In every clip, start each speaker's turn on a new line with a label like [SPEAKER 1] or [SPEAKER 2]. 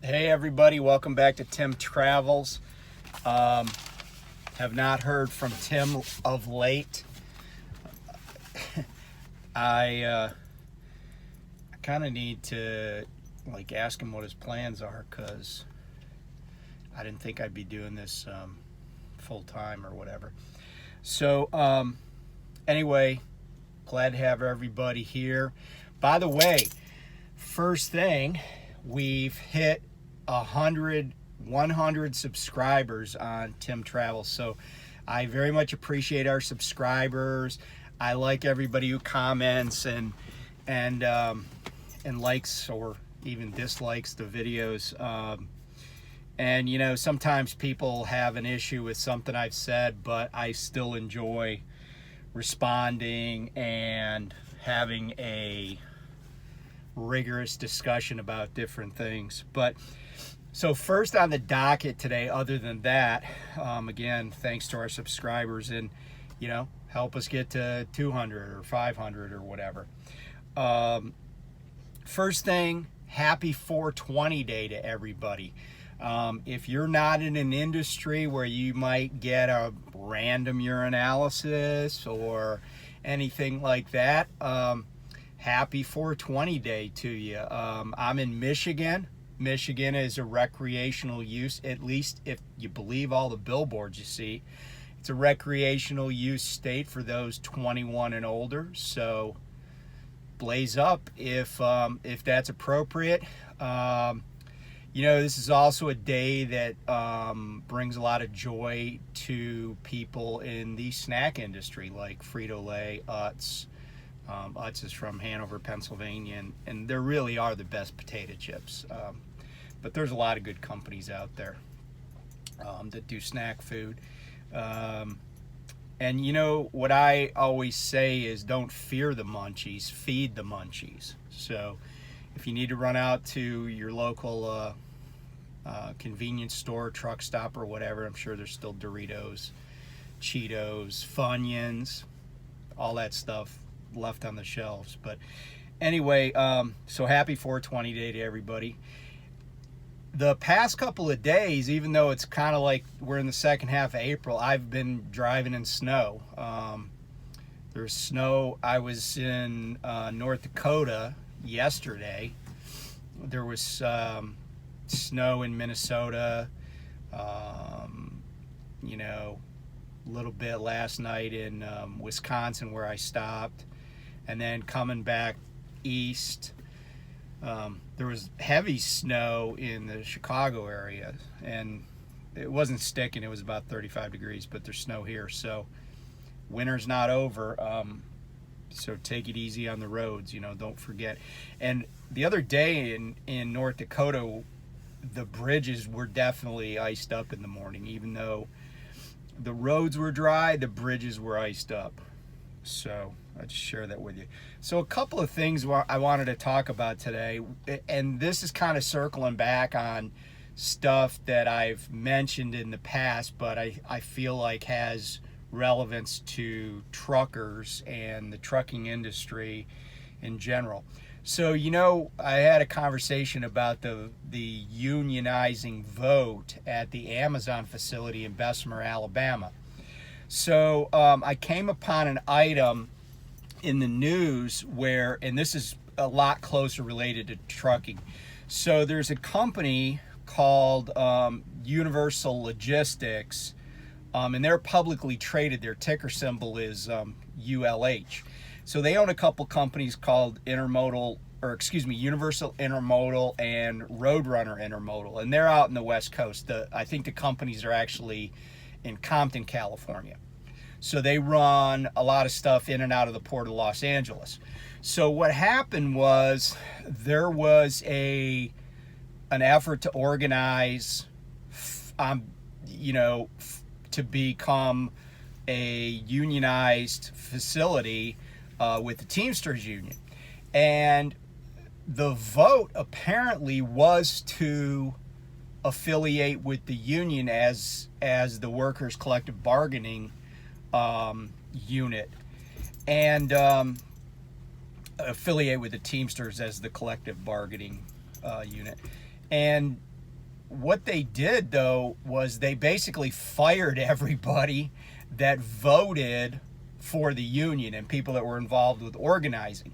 [SPEAKER 1] Hey everybody, welcome back to Tim Travels. Have not heard from Tim of late. I kind of need to ask him what his plans are, because I didn't think I'd be doing this full time or whatever. So anyway, glad to have everybody here. By the way, first thing, we've hit 100 subscribers on Tim Travels. So I very much appreciate our subscribers. I like everybody who comments and likes or even dislikes the videos. And you know, sometimes people have an issue with something I've said, but I still enjoy responding and having a rigorous discussion about different things. But so first on the docket today, other than that, again, thanks to our subscribers, and you know, help us get to 200 or 500 or whatever. First thing, happy 420 day to everybody. If you're not in an industry where you might get a random urinalysis or anything like that, happy 420 day to you. I'm in Michigan. Michigan is a recreational use, at least if you believe all the billboards you see. It's a recreational use state for those 21 and older. So blaze up if that's appropriate. You know, this is also a day that brings a lot of joy to people in the snack industry, like Frito-Lay, Utz. Utz is from Hanover, Pennsylvania, and there really are the best potato chips. But there's a lot of good companies out there that do snack food. And you know, what I always say is don't fear the munchies, feed the munchies. So if you need to run out to your local convenience store, truck stop, or whatever, I'm sure there's still Doritos, Cheetos, Funyuns, all that stuff left on the shelves. But anyway, so happy 420 day to everybody. The past couple of days, even though it's kind of like we're in the second half of April, I've been driving in snow. There's snow. I was in North Dakota yesterday. There was snow in Minnesota, you know, a little bit last night in Wisconsin where I stopped, and then coming back east, there was heavy snow in the Chicago area, and it wasn't sticking. It was about 35 degrees, but there's snow here. So winter's not over. So take it easy on the roads, you know, don't forget. And the other day in North Dakota, the bridges were definitely iced up in the morning. Even though the roads were dry, the bridges were iced up. So I'll just share that with you. So a couple of things I wanted to talk about today, and this is kind of circling back on stuff that I've mentioned in the past, but I feel like has relevance to truckers and the trucking industry in general. So, you know, I had a conversation about the unionizing vote at the Amazon facility in Bessemer, Alabama. So I came upon an item in the news where, and this is a lot closer related to trucking. So there's a company called Universal Logistics, and they're publicly traded. Their ticker symbol is ULH. So they own a couple companies called Universal Intermodal and Roadrunner Intermodal, and they're out in the West Coast. I think the companies are actually in Compton, California. So they run a lot of stuff in and out of the port of Los Angeles. So what happened was there was an effort to organize, you know, to become a unionized facility with the Teamsters Union. And the vote apparently was to affiliate with the union as the workers' collective bargaining unit, and affiliate with the Teamsters as the collective bargaining unit. And what they did, though, was they basically fired everybody that voted for the union and people that were involved with organizing.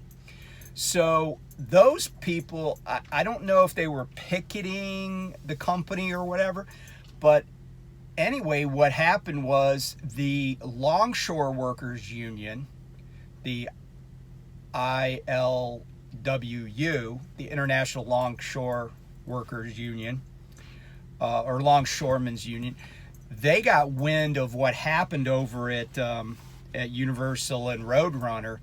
[SPEAKER 1] So those people, I don't know if they were picketing the company or whatever, but anyway, what happened was the Longshore Workers Union, the ILWU, the International Longshore Workers Union, or Longshoremen's Union, they got wind of what happened over at Universal and Roadrunner,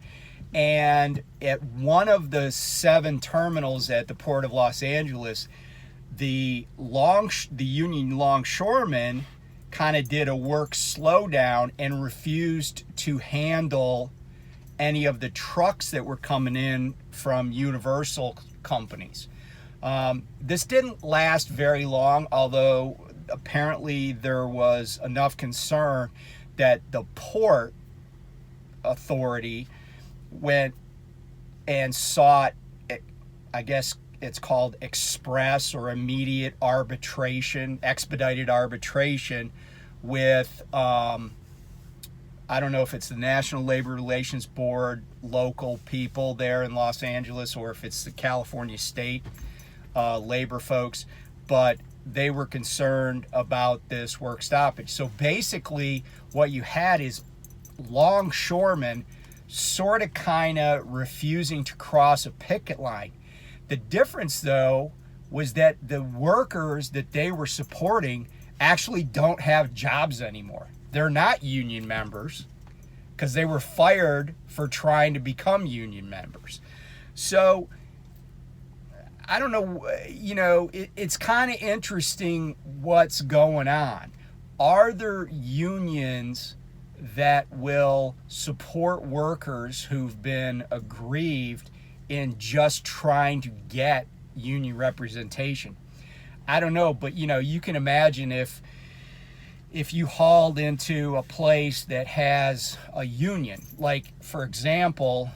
[SPEAKER 1] and at one of the 7 terminals at the Port of Los Angeles, the union longshoremen kind of did a work slowdown and refused to handle any of the trucks that were coming in from Universal companies. This didn't last very long, although apparently there was enough concern that the port authority went and sought, I guess it's called express or immediate arbitration, expedited arbitration with, I don't know if it's the National Labor Relations Board, local people there in Los Angeles, or if it's the California State labor folks, but they were concerned about this work stoppage. So basically what you had is longshoremen sort of kind of refusing to cross a picket line. The difference, though, was that the workers that they were supporting actually don't have jobs anymore. They're not union members because they were fired for trying to become union members. So I don't know, it's kind of interesting what's going on. Are there unions that will support workers who've been aggrieved in just trying to get union representation? I don't know, but you can imagine if you hauled into a place that has a union, like for example,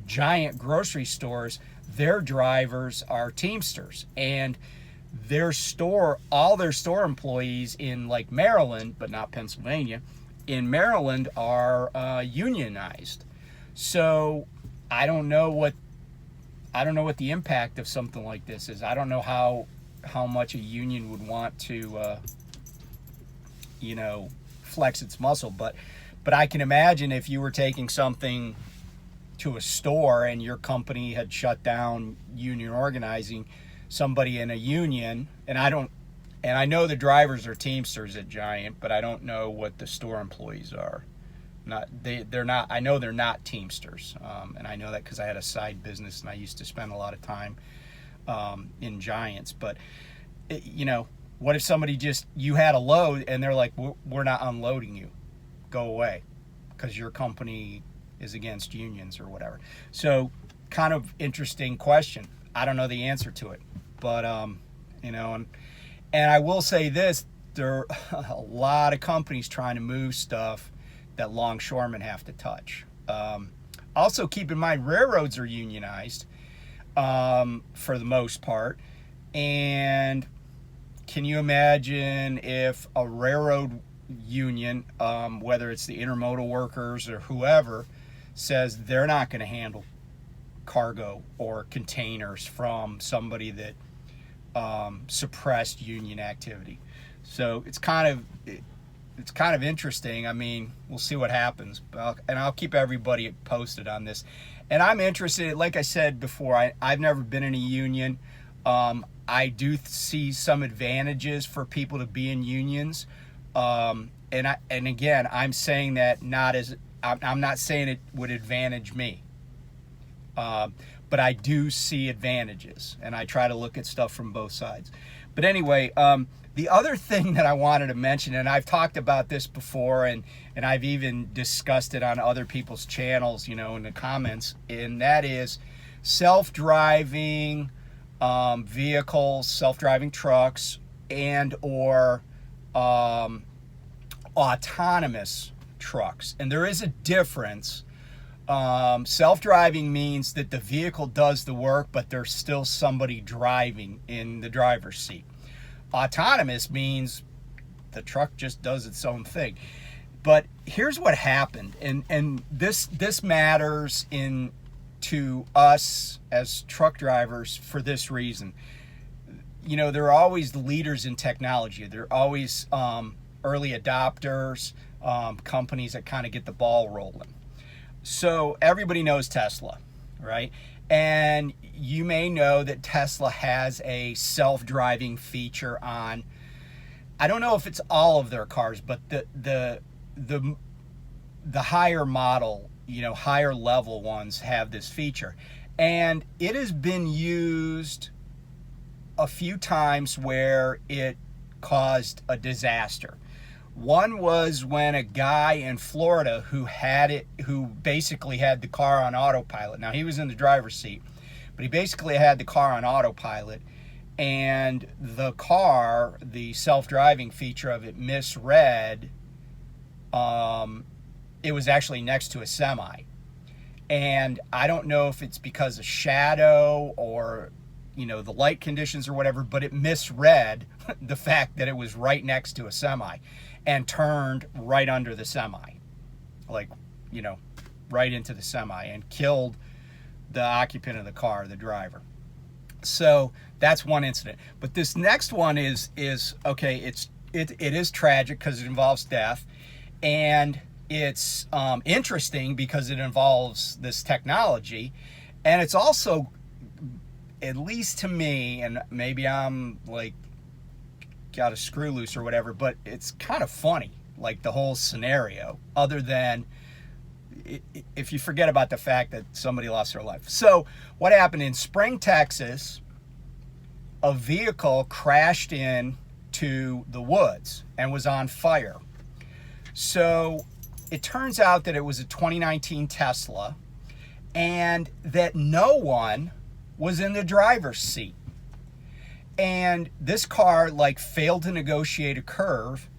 [SPEAKER 1] giant grocery stores, their drivers are Teamsters, and all their store employees in like Maryland, but not Pennsylvania, in Maryland are unionized. So I don't know what the impact of something like this is. I don't know how much a union would want to flex its muscle, but I can imagine if you were taking something to a store and your company had shut down union organizing, somebody in a union, and I know the drivers are Teamsters at Giant, but I don't know what the store employees are. They're not. I know they're not Teamsters, and I know that because I had a side business and I used to spend a lot of time in Giants. But what if somebody you had a load and they're like, we're not unloading you, go away, because your company is against unions or whatever. So kind of interesting question. I don't know the answer to it, but and I will say this: there are a lot of companies trying to move stuff that longshoremen have to touch. Also, keep in mind, railroads are unionized for the most part. And can you imagine if a railroad union, whether it's the intermodal workers or whoever, says they're not going to handle cargo or containers from somebody that suppressed union activity? So it's kind of interesting. I mean, we'll see what happens, and I'll keep everybody posted on this. And I'm interested, like I said before, I've never been in a union. I do see some advantages for people to be in unions. And again, I'm saying that I'm not saying it would advantage me. But I do see advantages, and I try to look at stuff from both sides. But anyway, the other thing that I wanted to mention, and I've talked about this before, and I've even discussed it on other people's channels, in the comments, and that is self-driving vehicles, self-driving trucks, and or autonomous trucks. And there is a difference Self-driving means that the vehicle does the work, but there's still somebody driving in the driver's seat. Autonomous means the truck just does its own thing. But here's what happened, and this matters to us as truck drivers for this reason. You know, there are always leaders in technology. There are always early adopters, companies that kind of get the ball rolling. So everybody knows Tesla, right? And you may know that Tesla has a self-driving feature on, I don't know if it's all of their cars, but the higher model, you know, higher level ones have this feature. And it has been used a few times where it caused a disaster. One was when a guy in Florida who basically had the car on autopilot. Now, he was in the driver's seat, but he basically had the car on autopilot, and the car, the self-driving feature of it, misread. It was actually next to a semi. And I don't know if it's because of shadow or, you know, the light conditions or whatever, but it misread the fact that it was right next to a semi and turned right under the semi, like, you know, right into the semi, and killed the occupant of the car, the driver. So that's one incident. But this next one is okay, it is tragic because it involves death, and it's interesting because it involves this technology, and it's also, at least to me, and maybe I'm like got a screw loose or whatever, but it's kind of funny, like the whole scenario, other than if you forget about the fact that somebody lost their life. So what happened in Spring, Texas, a vehicle crashed into the woods and was on fire. So it turns out that it was a 2019 Tesla, and that no one was in the driver's seat. And this car like failed to negotiate a curve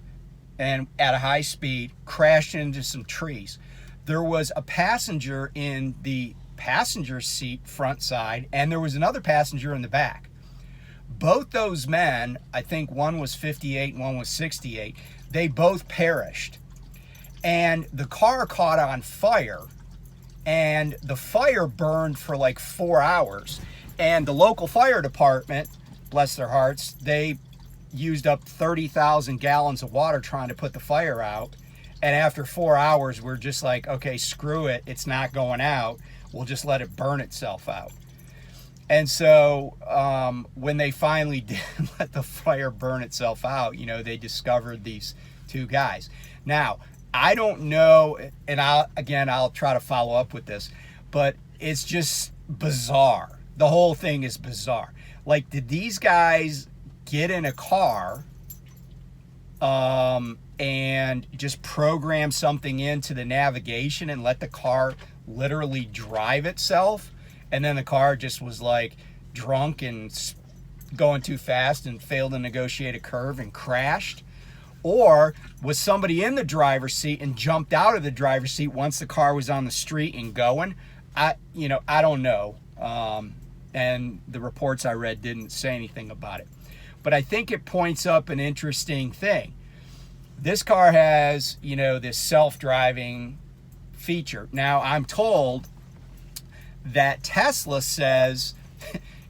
[SPEAKER 1] and at a high speed crashed into some trees. There was a passenger in the passenger seat front side, and there was another passenger in the back. Both those men, I think one was 58 and one was 68, they both perished. And the car caught on fire, and the fire burned for like 4 hours. And the local fire department, bless their hearts, they used up 30,000 gallons of water trying to put the fire out. And after 4 hours, we're just like, okay, screw it. It's not going out. We'll just let it burn itself out. And so when they finally did let the fire burn itself out, you know, they discovered these two guys. Now, I don't know, and I'll try to follow up with this, but it's just bizarre. The whole thing is bizarre. Like, did these guys get in a car and just program something into the navigation and let the car literally drive itself? And then the car just was like drunk and going too fast and failed to negotiate a curve and crashed? Or was somebody in the driver's seat and jumped out of the driver's seat once the car was on the street and going? I don't know. And the reports I read didn't say anything about it. But I think it points up an interesting thing. This car has, you know, this self-driving feature. Now, I'm told that Tesla says,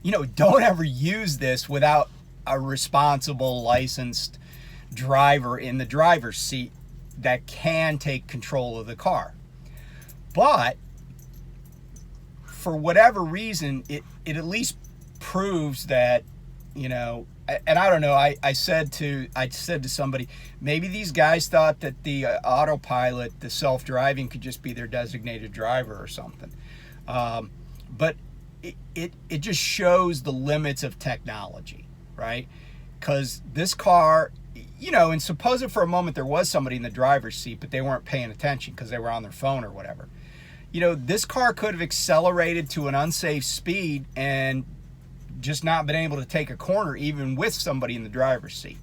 [SPEAKER 1] you know, don't ever use this without a responsible, licensed driver in the driver's seat that can take control of the car. But for whatever reason, it at least proves that, you know, and I don't know, I said to somebody, maybe these guys thought that the autopilot, the self-driving, could just be their designated driver or something. But it just shows the limits of technology, right? Because this car, you know, and suppose it for a moment there was somebody in the driver's seat, but they weren't paying attention because they were on their phone or whatever. You know, this car could have accelerated to an unsafe speed and just not been able to take a corner even with somebody in the driver's seat.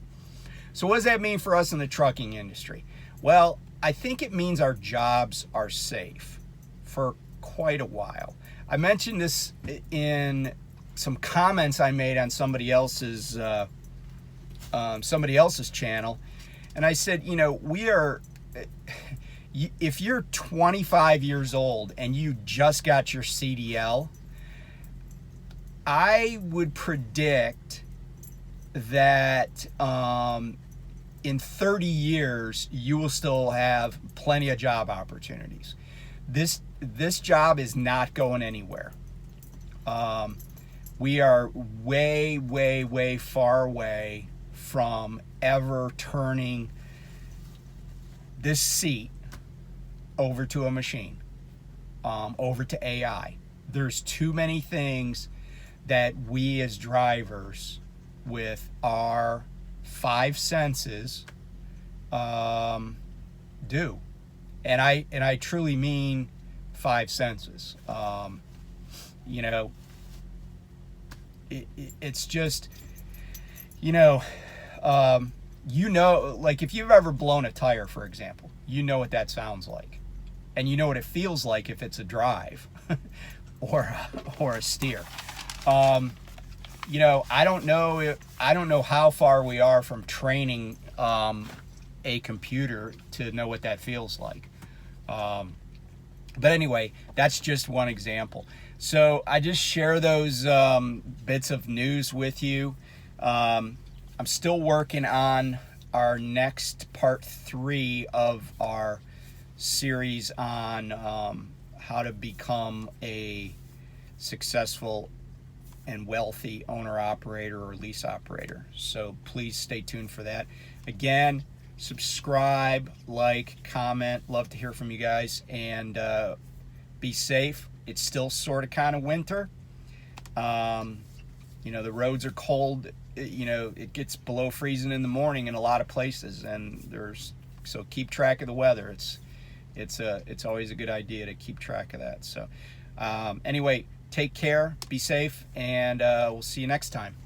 [SPEAKER 1] So what does that mean for us in the trucking industry? Well, I think it means our jobs are safe for quite a while. I mentioned this in some comments I made on somebody else's channel, and I said, you know, if you're 25 years old and you just got your CDL, I would predict that in 30 years you will still have plenty of job opportunities. This job is not going anywhere. We are way far away from ever turning this seat over to a machine, over to AI. There's too many things that we as drivers with our five senses do. And I truly mean five senses. You know, it's just, you know, like if you've ever blown a tire, for example, you know what that sounds like. And you know what it feels like if it's a drive or a steer. You know, I don't know how far we are from training a computer to know what that feels like. But anyway, that's just one example. So I just share those bits of news with you. I'm still working on our next part 3 of our series on how to become a successful and wealthy owner-operator or lease operator. So please stay tuned for that. Again, subscribe, like, comment. Love to hear from you guys. And be safe. It's still sort of kind of winter. You know, the roads are cold. You know, it gets below freezing in the morning in a lot of places. And so keep track of the weather. It's always a good idea to keep track of that. So anyway, take care, be safe, and we'll see you next time.